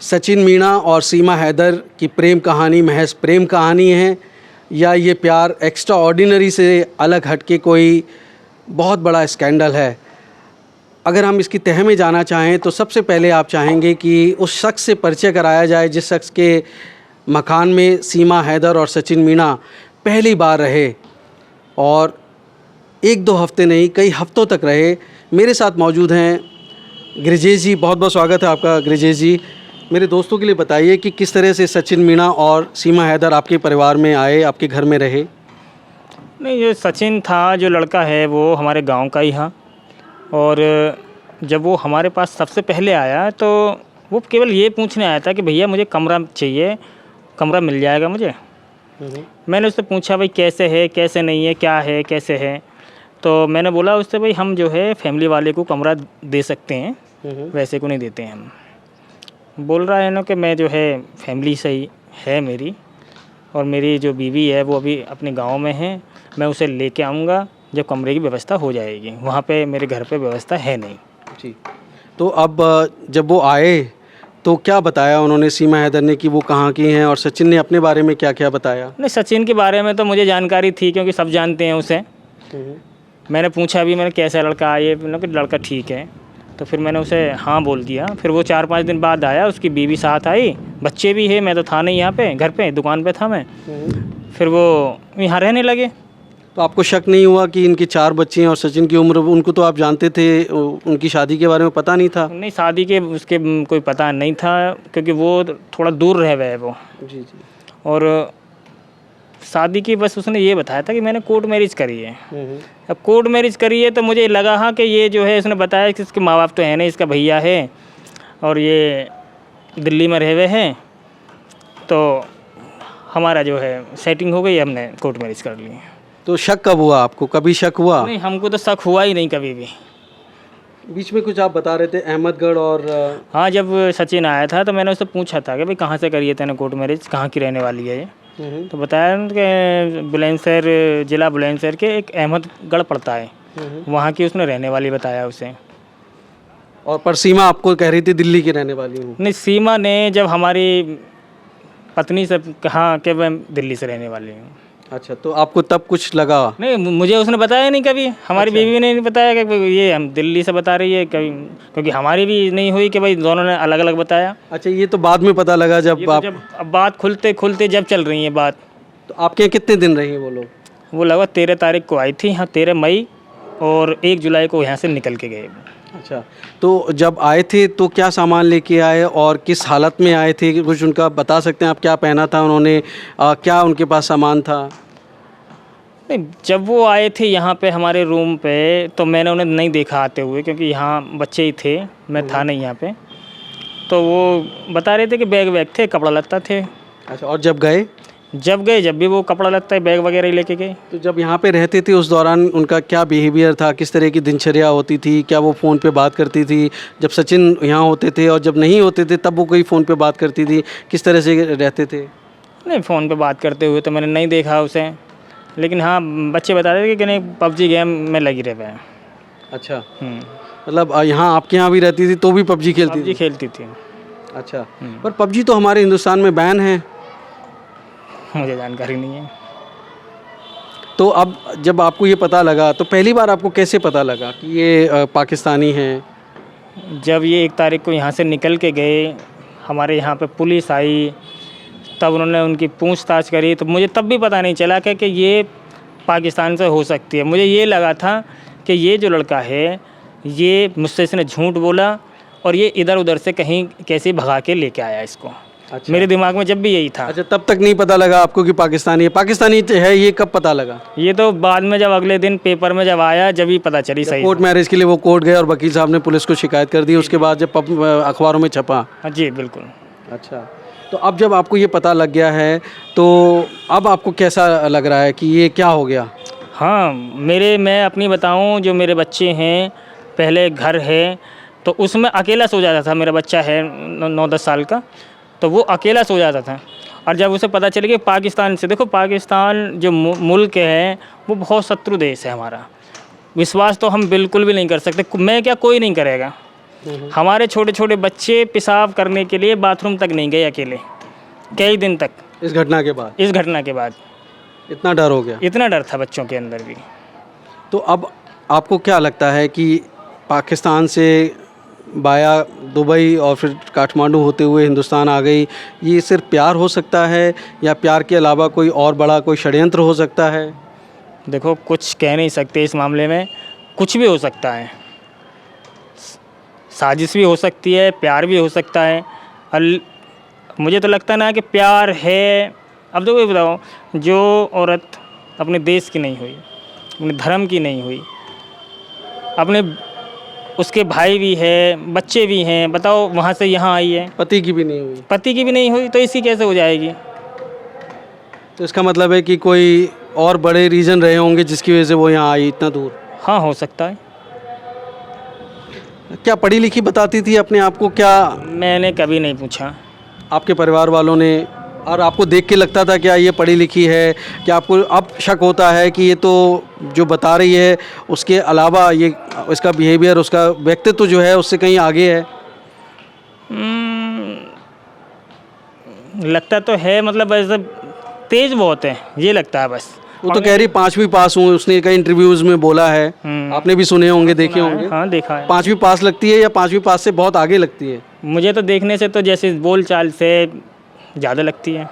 सचिन मीणा और सीमा हैदर की प्रेम कहानी महज प्रेम कहानी है या ये प्यार एक्स्ट्रा ऑर्डिनरी से अलग हटके कोई बहुत बड़ा स्कैंडल है? अगर हम इसकी तह में जाना चाहें तो सबसे पहले आप चाहेंगे कि उस शख्स से परिचय कराया जाए जिस शख्स के मकान में सीमा हैदर और सचिन मीणा पहली बार रहे और एक दो हफ्ते नहीं कई हफ्तों तक रहे। मेरे साथ मौजूद हैं गिरिजेश जी। बहुत बहुत स्वागत है आपका गिरिजेश जी। मेरे दोस्तों के लिए बताइए कि किस तरह से सचिन मीणा और सीमा हैदर आपके परिवार में आए, आपके घर में रहे? नहीं, ये सचिन था जो लड़का है वो हमारे गांव का ही था और जब वो हमारे पास सबसे पहले आया तो वो केवल ये पूछने आया था कि भैया मुझे कमरा चाहिए, कमरा मिल जाएगा मुझे? मैंने उससे पूछा भाई कैसे है, कैसे नहीं है, क्या है, कैसे है? तो मैंने बोला उससे भाई हम जो है फैमिली वाले को कमरा दे सकते हैं, वैसे को नहीं देते हैं हम। बोल रहा है ना कि मैं जो है फैमिली सही है मेरी और मेरी जो बीवी है वो अभी अपने गांव में है, मैं उसे लेके आऊँगा जब कमरे की व्यवस्था हो जाएगी। वहाँ पे मेरे घर पे व्यवस्था है नहीं। जी, तो अब जब वो आए तो क्या बताया उन्होंने, सीमा हैदर ने, कि वो कहाँ की हैं, और सचिन ने अपने बारे में क्या क्या बताया? नहीं, सचिन के बारे में तो मुझे जानकारी थी क्योंकि सब जानते हैं उसे। मैंने पूछा भी, मैंने कैसा लड़का है? कि लड़का ठीक है। तो फिर मैंने उसे हाँ बोल दिया। फिर वो 4-5 दिन बाद आया, उसकी बीवी साथ आई, बच्चे भी है। मैं तो था नहीं यहाँ पे, घर पे दुकान पे था मैं। फिर वो यहाँ रहने लगे। तो आपको शक नहीं हुआ कि इनके 4 बच्चे हैं और सचिन की उम्र, उनको तो आप जानते थे, उनकी शादी के बारे में पता नहीं था? नहीं, शादी के उसके कोई पता नहीं था क्योंकि वो थोड़ा दूर रह गए वो। जी जी। और शादी की बस उसने ये बताया था कि मैंने कोर्ट मैरिज करी है। अब कोर्ट मैरिज करी है तो मुझे लगा हाँ कि ये जो है, उसने बताया कि इसके माँ बाप तो है नहीं, इसका भैया है और ये दिल्ली में रह हुए हैं, तो हमारा जो है सेटिंग हो गई, हमने कोर्ट मैरिज कर ली। तो शक कब हुआ आपको? कभी शक हुआ? नहीं, हमको तो शक हुआ ही नहीं कभी भी। बीच में कुछ आप बता रहे थे अहमदगढ़ और हाँ, जब सचिन आया था तो मैंने उससे पूछा था कि भाई कहाँ से करी है तैने कोर्ट मैरिज, कहाँ की रहने वाली है ये? तो बताया कि बुलंदशहर, ज़िला बुलंदशहर के एक अहमदगढ़ पड़ता है, वहाँ की उसने रहने वाली बताया उसे। और पर सीमा आपको कह रही थी दिल्ली की रहने वाली हूँ? नहीं, सीमा ने जब हमारी पत्नी से कहा कि मैं दिल्ली से रहने वाली हूँ। अच्छा, तो आपको तब कुछ लगा? नहीं, मुझे उसने बताया नहीं कभी। हमारी बीवी ने नहीं बताया कि ये हम दिल्ली से बता रही है कभी, क्योंकि हमारी भी नहीं हुई कि भाई दोनों ने अलग अलग बताया। अच्छा, ये तो बाद में पता लगा जब आप... जब अब बात खुलते खुलते जब चल रही है बात। तो आपके यहाँ कितने दिन रही वो लोग? वो लगभग 13 तारीख को आई थी यहाँ, 13 मई, और 1 जुलाई को यहाँ से निकल के गए। अच्छा, तो जब आए थे तो क्या सामान लेके आए और किस हालत में आए थे? कुछ उनका बता सकते हैं आप? क्या पहना था उन्होंने, क्या उनके पास सामान था? नहीं, जब वो आए थे यहाँ पे हमारे रूम पे तो मैंने उन्हें नहीं देखा आते हुए, क्योंकि यहाँ बच्चे ही थे, मैं था नहीं यहाँ पे। तो वो बता रहे थे कि बैग वैग थे, कपड़ा लत्ता थे। अच्छा, और जब गए? जब भी वो कपड़ा लत्ता बैग वगैरह ही लेके गए। तो जब यहाँ पे रहते थे उस दौरान उनका क्या बिहेवियर था? किस तरह की दिनचर्या होती थी? क्या वो फ़ोन पे बात करती थी जब सचिन यहाँ होते थे, और जब नहीं होते थे तब वो कोई फ़ोन पे बात करती थी? किस तरह से रहते थे? नहीं, फ़ोन पे बात करते हुए तो मैंने नहीं देखा उसे, लेकिन हाँ बच्चे बता रहे थे कि नहीं PUBG गेम में लगी रहे हैं। अच्छा, मतलब यहाँ आपके यहाँ भी रहती थी तो भी PUBG खेलती थी? खेलती थी। अच्छा, पर PUBG तो हमारे हिंदुस्तान में बैन है। मुझे जानकारी नहीं है। तो अब जब आपको ये पता लगा तो पहली बार आपको कैसे पता लगा कि ये पाकिस्तानी हैं? जब ये 1 तारीख को यहाँ से निकल के गए, हमारे यहाँ पे पुलिस आई, तब उन्होंने उनकी पूछताछ करी, तो मुझे तब भी पता नहीं चला कि ये पाकिस्तान से हो सकती है। मुझे ये लगा था कि ये जो लड़का है ये मुझसे इसने झूठ बोला और ये इधर उधर से कहीं कैसे भगा के लेके आया इसको। अच्छा। मेरे दिमाग में जब भी यही था। अच्छा, तब तक नहीं पता लगा आपको कि पाकिस्तानी है? पाकिस्तानी है ये कब पता लगा? ये तो बाद में, जब अगले दिन पेपर में जब आया, जब ही पता चली। सही, कोर्ट मैरिज के लिए वो कोर्ट गए और वकील साहब ने पुलिस को शिकायत कर दी, उसके बाद जब अखबारों में छपा? जी बिल्कुल। अच्छा, तो अब जब आपको ये पता लग गया है तो अब आपको कैसा लग रहा है कि ये क्या हो गया? हाँ, मैं अपनी बताऊं, जो मेरे बच्चे हैं, पहले घर है तो उसमें अकेला सो जाता था। मेरा बच्चा है 9-10 साल का, तो वो अकेला सो जाता था। और जब उसे पता चल गया पाकिस्तान से, देखो पाकिस्तान जो मुल्क है वो बहुत शत्रु देश है हमारा, विश्वास तो हम बिल्कुल भी नहीं कर सकते। मैं क्या, कोई नहीं करेगा। हमारे छोटे छोटे बच्चे पेशाब करने के लिए बाथरूम तक नहीं गए अकेले, कई दिन तक। इस घटना के बाद इस घटना के बाद इतना डर हो गया। इतना डर था बच्चों के अंदर भी। तो अब आपको क्या लगता है कि पाकिस्तान से बाया दुबई और फिर काठमांडू होते हुए हिंदुस्तान आ गई, ये सिर्फ प्यार हो सकता है या प्यार के अलावा कोई और बड़ा कोई षड्यंत्र हो सकता है? देखो, कुछ कह नहीं सकते इस मामले में, कुछ भी हो सकता है। साजिश भी हो सकती है, प्यार भी हो सकता है। मुझे तो लगता है ना कि प्यार है। अब देखो, ये बताओ, जो औरत अपने देश की नहीं हुई, अपने धर्म की नहीं हुई, अपने उसके भाई भी है, बच्चे भी हैं, बताओ, वहाँ से यहाँ आई है, पति की भी नहीं हुई, पति की भी नहीं हुई, तो इसकी कैसे हो जाएगी? तो इसका मतलब है कि कोई और बड़े रीज़न रहे होंगे जिसकी वजह से वो यहाँ आई इतना दूर। हाँ, हो सकता है। क्या पढ़ी लिखी बताती थी अपने आप को? क्या मैंने कभी नहीं पूछा। आपके परिवार वालों ने, और आपको देख के लगता था क्या ये पढ़ी लिखी है? क्या आपको अब शक होता है कि ये तो जो बता रही है उसके अलावा ये इसका बिहेवियर, उसका व्यक्तित्व जो है उससे कहीं आगे है? लगता तो है, मतलब ऐसा तेज बहुत है, ये लगता है बस। वो तो कह रही 5वीं पास हूँ, उसने कई इंटरव्यूज़ में बोला है, आपने भी सुने होंगे, देखे होंगे। हाँ, देखा है। 5वीं पास लगती है या 5वीं पास से बहुत आगे लगती है? मुझे तो देखने से तो जैसे बोल चाल से ज़्यादा लगती है,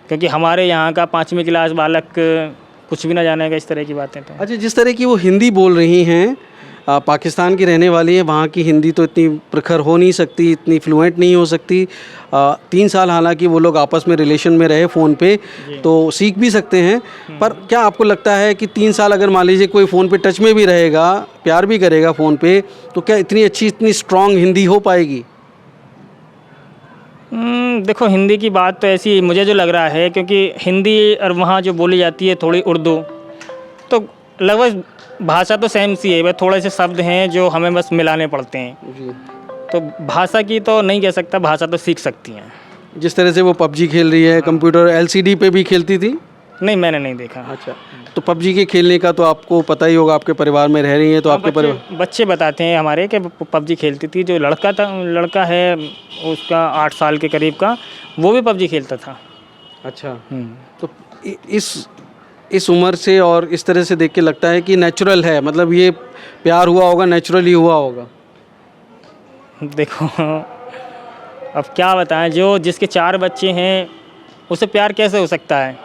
क्योंकि हमारे यहाँ का 5वीं क्लास बालक कुछ भी ना जानेगा इस तरह की बातें। तो अच्छा, जिस तरह की वो हिंदी बोल रही हैं, पाकिस्तान की रहने वाली हैं, वहाँ की हिंदी तो इतनी प्रखर हो नहीं सकती, इतनी फ्लुएंट नहीं हो सकती। 3 साल हालांकि वो लोग आपस में रिलेशन में रहे फ़ोन पे, तो सीख भी सकते हैं। पर क्या आपको लगता है कि 3 साल अगर मान लीजिए कोई फ़ोन पे टच में भी रहेगा, प्यार भी करेगा फ़ोन पे, तो क्या इतनी अच्छी, इतनी स्ट्रॉन्ग हिंदी हो पाएगी? देखो, हिंदी की बात तो ऐसी मुझे जो लग रहा है, क्योंकि हिंदी और वहाँ जो बोली जाती है थोड़ी उर्दू, तो लगभग भाषा तो सेम सी है, बस थोड़े से शब्द हैं जो हमें बस मिलाने पड़ते हैं जी। तो भाषा की तो नहीं कह सकता, भाषा तो सीख सकती हैं। जिस तरह से वो पबजी खेल रही है, कंप्यूटर LCD पे भी खेलती थी? नहीं, मैंने नहीं देखा। अच्छा, तो पबजी के खेलने का तो आपको पता ही होगा, आपके परिवार में रह रही हैं तो आपके परिवार बच्चे बताते हैं हमारे कि पबजी खेलती थी। जो लड़का है उसका 8 साल के करीब का, वो भी पबजी खेलता था। अच्छा, तो इस उम्र से और इस तरह से देख के लगता है कि नेचुरल है, मतलब ये प्यार हुआ होगा, नेचुरली हुआ होगा। देखो, अब क्या बताएं, जो जिसके 4 बच्चे हैं उसे प्यार कैसे हो सकता है?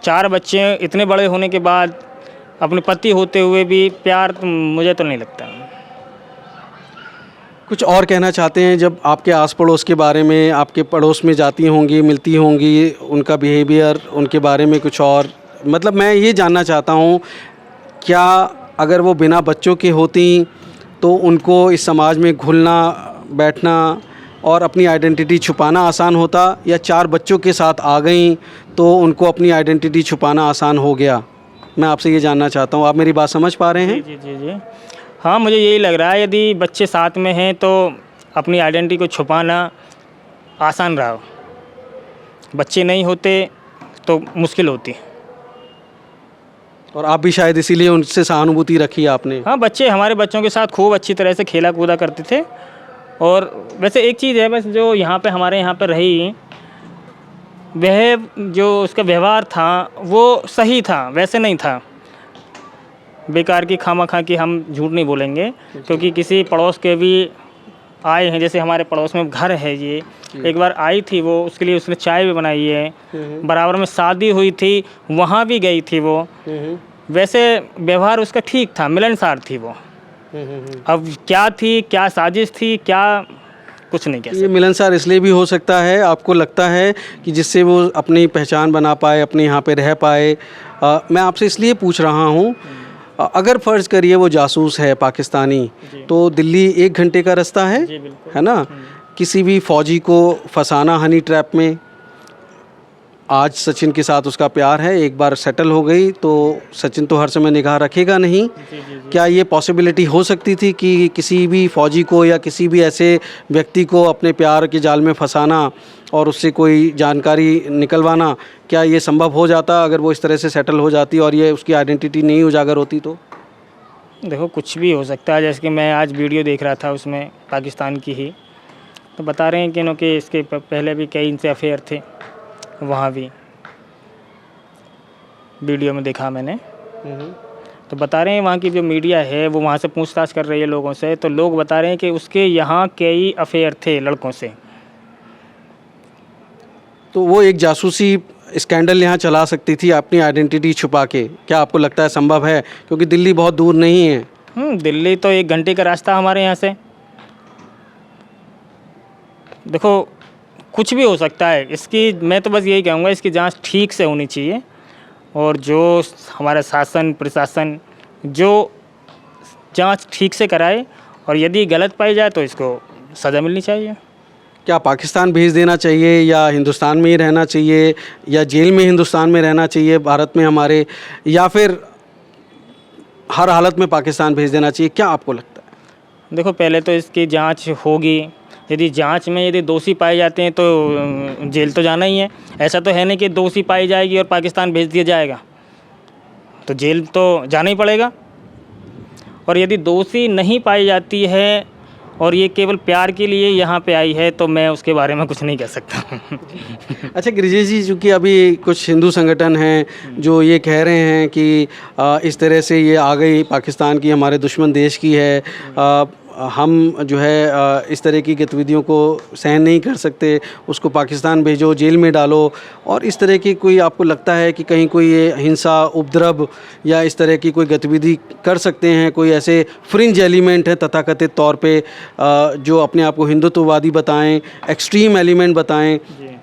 4 बच्चे इतने बड़े होने के बाद अपने पति होते हुए भी प्यार, तो मुझे तो नहीं लगता। कुछ और कहना चाहते हैं? जब आपके आस पड़ोस के बारे में, आपके पड़ोस में जाती होंगी, मिलती होंगी, उनका बिहेवियर, उनके बारे में कुछ और, मतलब मैं ये जानना चाहता हूँ, क्या अगर वो बिना बच्चों के होती तो उनको इस समाज में घुलना बैठना और अपनी आइडेंटिटी छुपाना आसान होता, या 4 बच्चों के साथ आ गई तो उनको अपनी आइडेंटिटी छुपाना आसान हो गया? मैं आपसे ये जानना चाहता हूँ, आप मेरी बात समझ पा रहे हैं? जी जी जी, हाँ, मुझे यही लग रहा है, यदि बच्चे साथ में हैं तो अपनी आइडेंटिटी को छुपाना आसान रहा, बच्चे नहीं होते तो मुश्किल होती। और आप भी शायद इसीलिए उनसे सहानुभूति रखी आपने? हाँ, बच्चे हमारे बच्चों के साथ खूब अच्छी तरह से खेला कूदा करते थे। और वैसे एक चीज़ है बस, जो यहाँ पे हमारे यहाँ पर रही, वह जो उसका व्यवहार था वो सही था, वैसे नहीं था बेकार की खामा-खा की। हम झूठ नहीं बोलेंगे, क्योंकि किसी पड़ोस के भी आए हैं, जैसे हमारे पड़ोस में घर है ये, एक बार आई थी वो, उसके लिए उसने चाय भी बनाई है, बराबर में शादी हुई थी, वहाँ भी गई थी वो, वैसे व्यवहार उसका ठीक था, मिलनसार थी वो। अब क्या थी, क्या साजिश थी, क्या, कुछ नहीं कह सकते। ये मिलनसार इसलिए भी हो सकता है, आपको लगता है कि जिससे वो अपनी पहचान बना पाए, अपने यहाँ पे रह पाए। मैं आपसे इसलिए पूछ रहा हूँ, अगर फ़र्ज़ करिए वो जासूस है पाकिस्तानी, तो दिल्ली 1 घंटे का रास्ता है, है ना? किसी भी फ़ौजी को फंसाना हनी ट्रैप में, आज सचिन के साथ उसका प्यार है, एक बार सेटल हो गई तो सचिन तो हर समय निगाह रखेगा नहीं। क्या ये पॉसिबिलिटी हो सकती थी कि किसी भी फ़ौजी को या किसी भी ऐसे व्यक्ति को अपने प्यार के जाल में फंसाना और उससे कोई जानकारी निकलवाना, क्या ये संभव हो जाता अगर वो इस तरह से सेटल हो जाती और ये उसकी आइडेंटिटी नहीं उजागर होती तो? देखो कुछ भी हो सकता है। जैसे कि मैं आज वीडियो देख रहा था, उसमें पाकिस्तान की ही, तो बता रहे हैं कि इन्होंने इसके पहले भी कई इनसे अफेयर थे, वहाँ भी वीडियो में देखा मैंने। तो बता रहे हैं वहाँ की जो मीडिया है वो वहाँ से पूछताछ कर रही है लोगों से, तो लोग बता रहे हैं कि उसके यहाँ कई अफेयर थे लड़कों से। तो वो एक जासूसी स्कैंडल यहाँ चला सकती थी अपनी आइडेंटिटी छुपा के, क्या आपको लगता है संभव है? क्योंकि दिल्ली बहुत दूर नहीं है। दिल्ली तो 1 घंटे का रास्ता हमारे यहाँ से। देखो कुछ भी हो सकता है। इसकी मैं तो बस यही कहूँगा, इसकी जांच ठीक से होनी चाहिए, और जो हमारा शासन प्रशासन जो जांच ठीक से कराए, और यदि गलत पाई जाए तो इसको सज़ा मिलनी चाहिए। क्या पाकिस्तान भेज देना चाहिए, या हिंदुस्तान में ही रहना चाहिए, या जेल में हिंदुस्तान में रहना चाहिए भारत में हमारे, या फिर हर हालत में पाकिस्तान भेज देना चाहिए? क्या आपको लगता है? देखो पहले तो इसकी जांच होगी। यदि जांच में यदि दोषी पाए जाते हैं तो जेल तो जाना ही है। ऐसा तो है नहीं कि दोषी पाई जाएगी और पाकिस्तान भेज दिया जाएगा, तो जेल तो जाना ही पड़ेगा। और यदि दोषी नहीं पाई जाती है और ये केवल प्यार के लिए यहाँ पे आई है, तो मैं उसके बारे में कुछ नहीं कह सकता। अच्छा गिरिजेश जी, चूँकि अभी कुछ हिंदू संगठन हैं जो ये कह रहे हैं कि इस तरह से ये आ गई पाकिस्तान की, हमारे दुश्मन देश की है, हम जो है इस तरह की गतिविधियों को सहन नहीं कर सकते, उसको पाकिस्तान भेजो, जेल में डालो, और इस तरह की कोई आपको लगता है कि कहीं कोई ये हिंसा, उपद्रव या इस तरह की कोई गतिविधि कर सकते हैं? कोई ऐसे फ्रिंज एलिमेंट है तथाकथित तौर पे जो अपने आप को हिंदुत्ववादी बताएं, एक्सट्रीम एलिमेंट बताएं,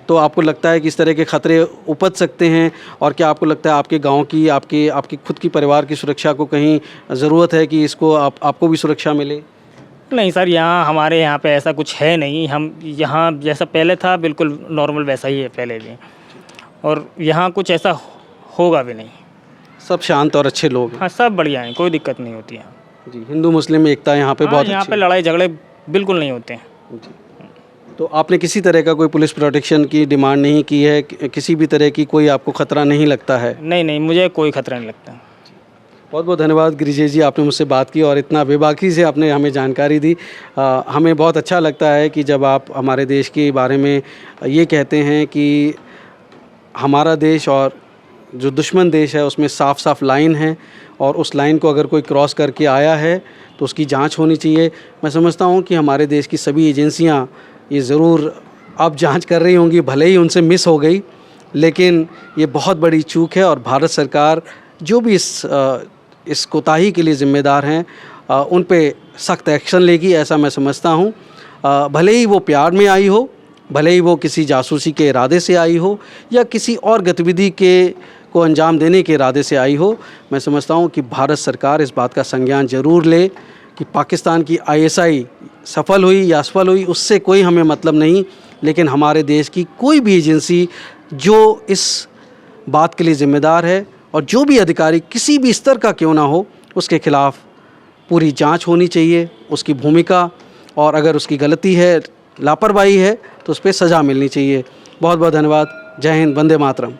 तो आपको लगता है कि इस तरह के ख़तरे उपज सकते हैं? और क्या आपको लगता है आपके गांव की, आपकी खुद की परिवार की सुरक्षा को कहीं ज़रूरत है कि इसको आपको भी सुरक्षा मिले? नहीं सर, यहाँ हमारे यहाँ पे ऐसा कुछ है नहीं। हम यहाँ जैसा पहले था बिल्कुल नॉर्मल वैसा ही है पहले भी, और यहाँ कुछ ऐसा होगा भी नहीं। सब शांत और अच्छे लोग हैं। हाँ, सब बढ़िया हैं, कोई दिक्कत नहीं होती है। जी, हिंदू मुस्लिम एकता यहाँ पे बहुत यहाँ अच्छी पे लड़ाई झगड़े बिल्कुल नहीं होते हैं। जी। तो आपने किसी तरह का कोई पुलिस प्रोटेक्शन की डिमांड नहीं की है? किसी भी तरह की कोई आपको ख़तरा नहीं लगता है? नहीं, मुझे कोई खतरा नहीं लगता। बहुत बहुत धन्यवाद गिरिजेश जी, आपने मुझसे बात की और इतना बेबाकी से आपने हमें जानकारी दी। हमें बहुत अच्छा लगता है कि जब आप हमारे देश के बारे में ये कहते हैं कि हमारा देश और जो दुश्मन देश है उसमें साफ साफ लाइन है, और उस लाइन को अगर कोई क्रॉस करके आया है तो उसकी जांच होनी चाहिए। मैं समझता हूँ कि हमारे देश की सभी एजेंसियाँ ये ज़रूर अब जांच कर रही होंगी, भले ही उनसे मिस हो गई, लेकिन ये बहुत बड़ी चूक है, और भारत सरकार जो भी इस कोताही के लिए ज़िम्मेदार हैं उन पे सख्त एक्शन लेगी, ऐसा मैं समझता हूँ। भले ही वो प्यार में आई हो, भले ही वो किसी जासूसी के इरादे से आई हो, या किसी और गतिविधि को अंजाम देने के इरादे से आई हो, मैं समझता हूँ कि भारत सरकार इस बात का संज्ञान ज़रूर ले कि पाकिस्तान की ISI सफल हुई या असफल हुई उससे कोई हमें मतलब नहीं, लेकिन हमारे देश की कोई भी एजेंसी जो इस बात के लिए ज़िम्मेदार है, और जो भी अधिकारी किसी भी स्तर का क्यों ना हो, उसके खिलाफ़ पूरी जांच होनी चाहिए, उसकी भूमिका, और अगर उसकी गलती है, लापरवाही है, तो उस पर सज़ा मिलनी चाहिए। बहुत बहुत धन्यवाद। जय हिंद, वंदे मातरम।